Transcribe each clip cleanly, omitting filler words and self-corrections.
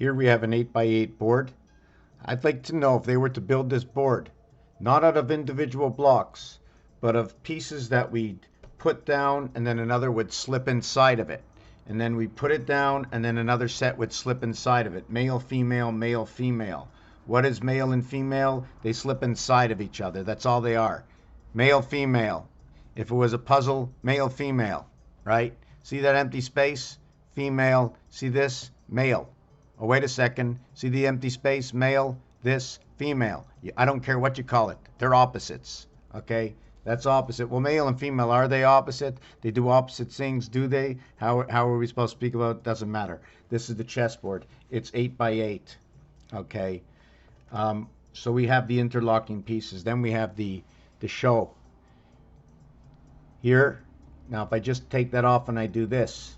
Here we have an 8x8 board. I'd like to know if they were to build this board, not out of individual blocks, but of pieces that we'd put down and then another would slip inside of it. And then we put it down and then another set would slip inside of it. Male, female, male, female. What is male and female? They slip inside of each other. That's all they are. Male, female. If it was a puzzle, male, female, right? See that empty space? Female. See this? Male. Oh, wait a second. See the empty space? Male, this, female. I don't care what you call it. They're opposites. Okay? That's opposite. Well, male and female, are they opposite? They do opposite things, do they? How are we supposed to speak about it? Doesn't matter. This is the chessboard. It's 8x8. Okay? So we have the interlocking pieces. Then we have the show. Here, now if I just take that off and I do this,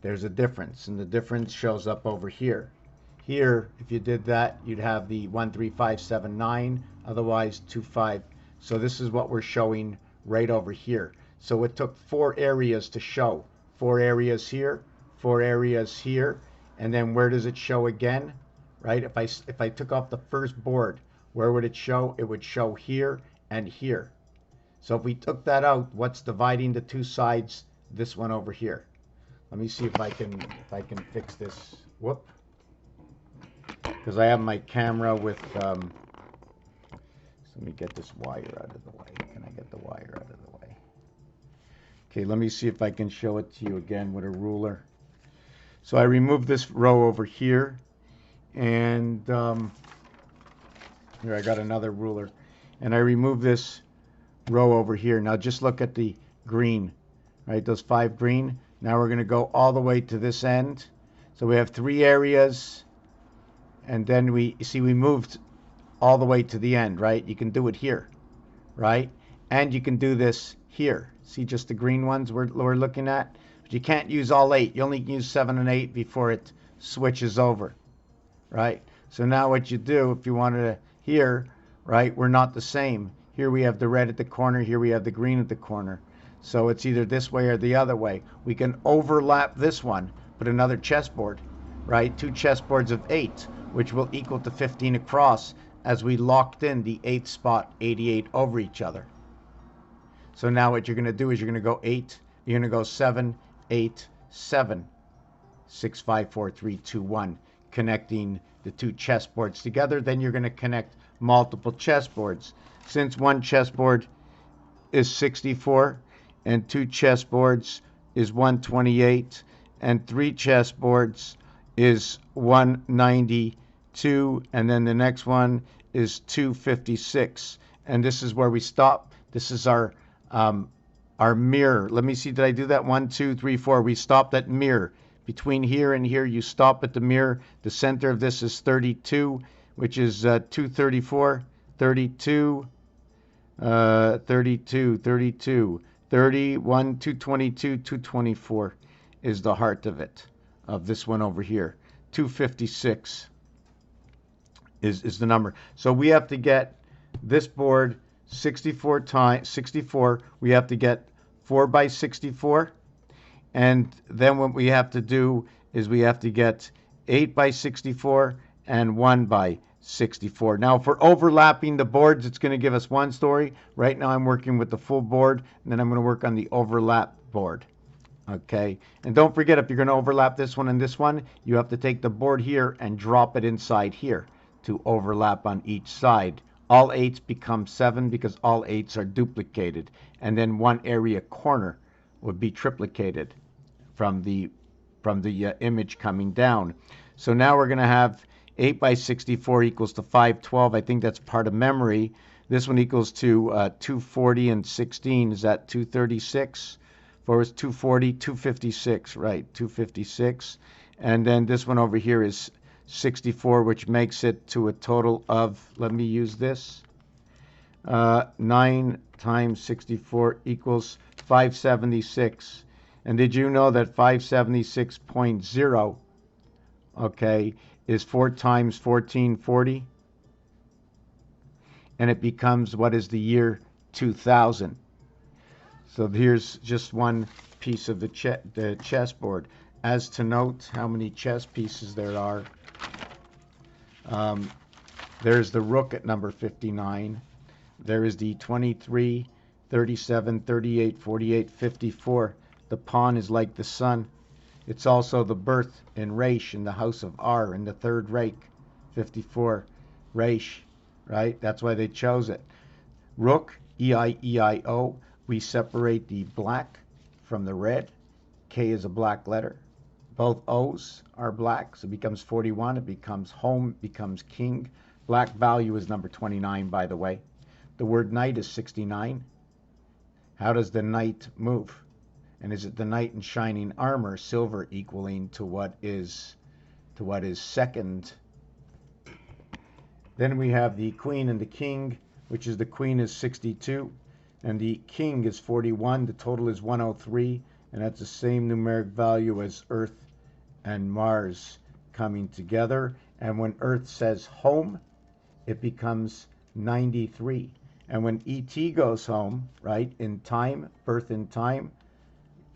there's a difference, and the difference shows up over here. Here, if you did that, you'd have the 1, 3, 5, 7, 9, otherwise 2, 5. So this is what we're showing right over here. So it took 4 areas to show. 4 areas here, 4 areas here, and then where does it show again? Right? If I took off the first board, where would it show? It would show here and here. So if we took that out, what's dividing the two sides? This one over here. Let me see if I can fix this. Whoop. Because I have my camera with so let me get this wire out of the way. Can I get the wire out of the way? Okay, let me see if I can show it to you again with a ruler. So I removed this row over here, and here I got another ruler, and I removed this row over here. Now just look at the green, right? Those 5 green. Now we're going to go all the way to this end. So we have 3 areas, and then we moved all the way to the end, right? You can do it here, right? And you can do this here. See just the green ones we're looking at? But you can't use all 8. You only can use 7 and 8 before it switches over, right? So now what you do, if you wanted to here, right, we're not the same. Here we have the red at the corner, here we have the green at the corner. So it's either this way or the other way. We can overlap this one, put another chessboard, right? 2 chessboards of 8, which will equal to 15 across, as we locked in the 8th spot, 88, over each other. So now what you're going to do is you're going to go 8, you're going to go 7, 8, 7, 6, 5, 4, 3, 2, 1, connecting the 2 chessboards together. Then you're going to connect multiple chessboards. Since one chessboard is 64, and 2 chessboards is 128, and 3 chessboards is 192, and then the next one is 256. And this is where we stop. This is our mirror. Let me see, did I do that? 1, 2, 3, 4. We stopped at mirror. Between here and here, you stop at the mirror. The center of this is 32, which is 234, 32, 32, 32, 31, 222, 224 is the heart of it, of this one over here. 256 is the number. So we have to get this board 64 times 64. We have to get 4 by 64, and then what we have to do is we have to get 8 by 64 and 1 by 64. Now, if we're overlapping the boards, it's going to give us one story. Right now I'm working with the full board, and then I'm going to work on the overlap board. Okay, and don't forget, if you're going to overlap this one and this one, you have to take the board here and drop it inside here to overlap on each side. All 8s become 7 because all 8s are duplicated, and then one area corner would be triplicated from the image coming down. So now we're going to have 8 by 64 equals to 512. I think that's part of memory. This one equals to 240 and 16. Is that 236? 4 is 240, 256, right, 256. And then this one over here is 64, which makes it to a total of, let me use this, 9 times 64 equals 576. And did you know that 576.0, okay, is 4 times 1440? And it becomes, what is the year 2000? So here's just one piece of the chessboard. As to note how many chess pieces there are, Um, there's the rook at number 59. There is the 23, 37, 38, 48, 54. The pawn is like the sun. It's also the birth in REICHE, in the house of R, in the third Reich, 54, REICHE, right? That's why they chose it. Rook, E-I-E-I-O. We separate the black from the red. K is a black letter. Both O's are black, so it becomes 41. It becomes home, becomes king. Black value is number 29, by the way. The word knight is 69. How does the knight move? And is it the knight in shining armor, silver, equaling to what is second? Then we have the queen and the king, which is the queen is 62 and the king is 41. The total is 103, and that's the same numeric value as Earth and Mars coming together. And when Earth says home, it becomes 93. And when ET goes home, right, in time, birth in time,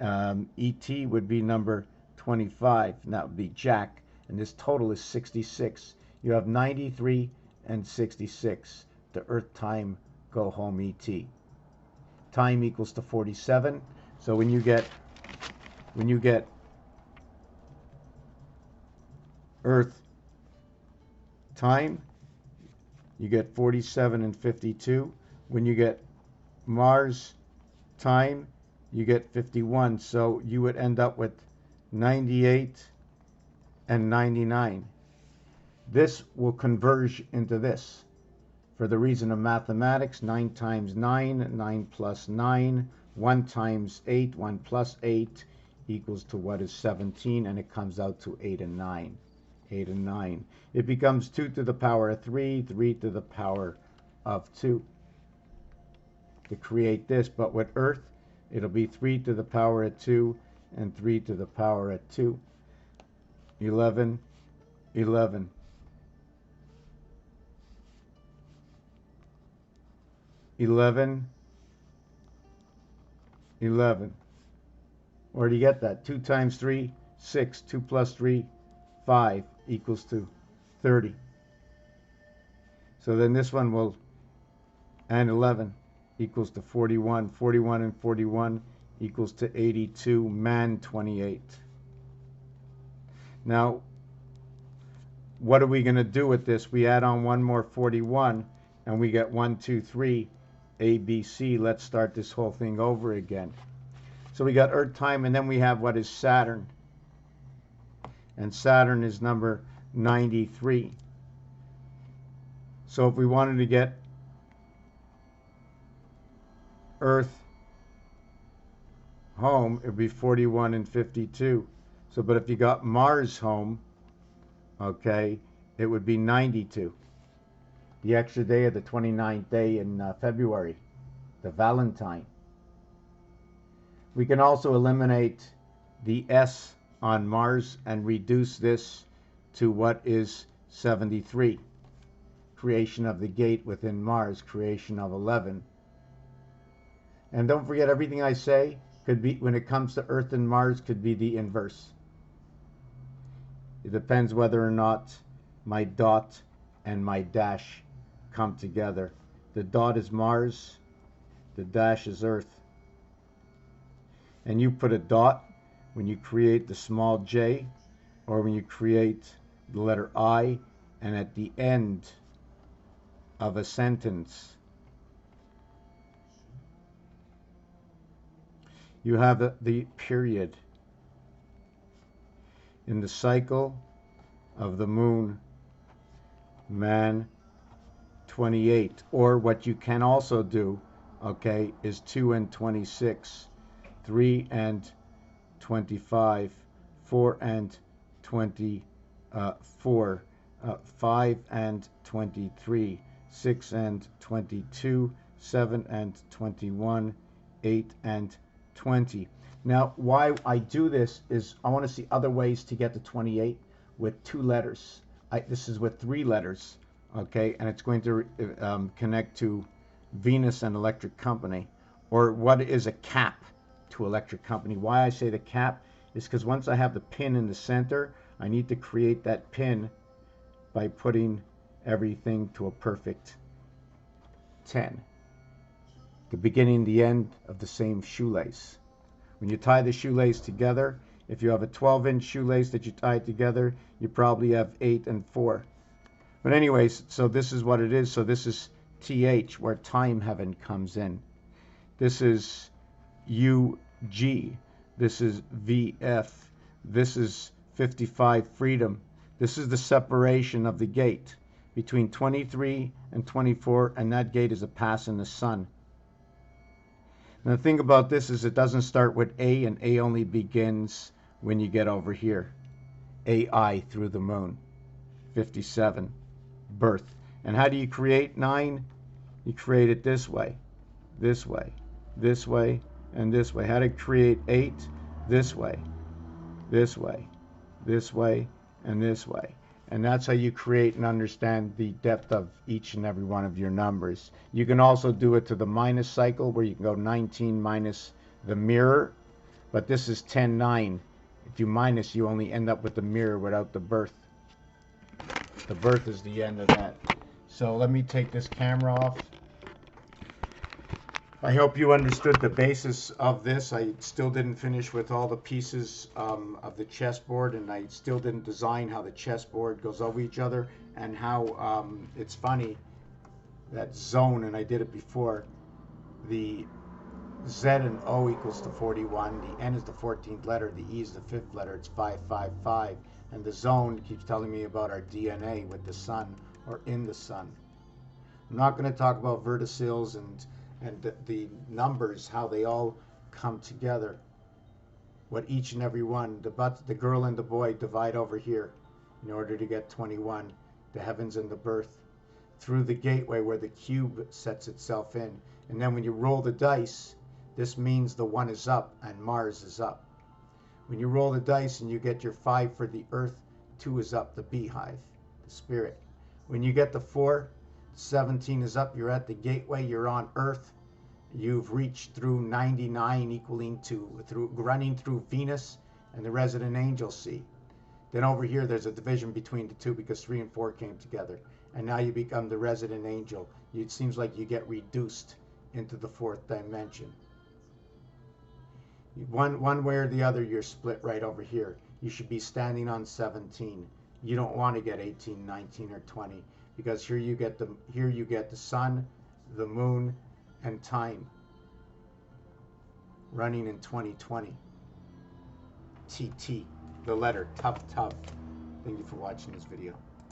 ET would be number 25, and that would be Jack, and this total is 66. You have 93 and 66. The Earth time go home ET. Time equals to 47. So when you get Earth time, you get 47 and 52. When you get Mars time, you get 51. So you would end up with 98 and 99. This will converge into this. For the reason of mathematics, 9 times 9, 9 plus 9, 1 times 8, 1 plus 8 equals to what is 17, and it comes out to 8 and 9. 8 and 9. It becomes 2 to the power of 3, 3 to the power of 2. To create this, but with Earth, it'll be 3 to the power of 2 and 3 to the power of 2. 11, 11. 11, 11. Where do you get that? 2 times 3, 6. 2 plus 3, 5 equals to 30. So then this one will, and 11 equals to 41. 41 and 41 equals to 82. Man 28. Now, what are we going to do with this? We add on one more 41, and we get 1, 2, 3, A, B, C. Let's start this whole thing over again. So we got Earth time, and then we have what is Saturn. And Saturn is number 93. So if we wanted to get Earth home, it would be 41 and 52. So, but if you got Mars home, okay, it would be 92. The extra day of the 29th day in February, the Valentine. We can also eliminate the S on Mars and reduce this to what is 73. Creation of the gate within Mars, creation of 11. And don't forget, everything I say could be, when it comes to Earth and Mars, could be the inverse. It depends whether or not my dot and my dash come together. The dot is Mars, the dash is Earth. And you put a dot when you create the small j, or when you create the letter I, and at the end of a sentence you have the period. In the cycle of the moon, man 28. Or what you can also do, okay, is 2 and 26, 3 and 25, 4 and 24, 5 and 23, 6 and 22, 7 and 21, 8 and 20. Now, why I do this is I want to see other ways to get to 28 with 2 letters. This is with 3 letters, okay, and it's going to connect to Venus and Electric Company, or what is a cap to Electric Company. Why I say the cap is because once I have the pin in the center, I need to create that pin by putting everything to a perfect 10. The beginning, the end of the same shoelace. When you tie the shoelace together, if you have a 12-inch shoelace that you tie together, you probably have 8 and 4. But anyways, so this is what it is. So this is TH, where time heaven comes in. This is UG. This is VF. This is 55 freedom. This is the separation of the gate between 23 and 24, and that gate is a pass in the sun. And the thing about this is it doesn't start with A, and A only begins when you get over here. AI through the moon. 57. Birth. And how do you create 9? You create it this way, this way, this way, and this way. How to create 8? This way, this way, this way, and this way. And that's how you create and understand the depth of each and every one of your numbers. You can also do it to the minus cycle, where you can go 19 minus the mirror, but this is 10, 9. If you minus, you only end up with the mirror without the birth. The birth is the end of that. So let me take this camera off. I hope you understood the basis of this. I still didn't finish with all the pieces of the chessboard, and I still didn't design how the chessboard goes over each other, and how it's funny that zone, and I did it before, the Z and O equals to 41, the N is the 14th letter, the E is the 5th letter, it's 555, and the zone keeps telling me about our DNA with the sun, or in the sun. I'm not going to talk about verticils and the numbers, how they all come together, what each and every one, the girl and the boy divide over here in order to get 21, the heavens and the birth, through the gateway where the cube sets itself in. And then when you roll the dice, this means the 1 is up and Mars is up. When you roll the dice and you get your 5 for the earth, 2 is up, the beehive, the spirit. When you get the 4, 17 is up, you're at the gateway, you're on earth. You've reached through 99, equaling to, running through Venus and the resident angel sea. Then over here there's a division between the two, because 3 and 4 came together. And now you become the resident angel. It seems like you get reduced into the 4th dimension. One way or the other, you're split right over here. You should be standing on 17. You don't want to get 18, 19, or 20, because here you get the sun, the moon, and time running in 2020. TT, the letter tough. Thank you for watching this video.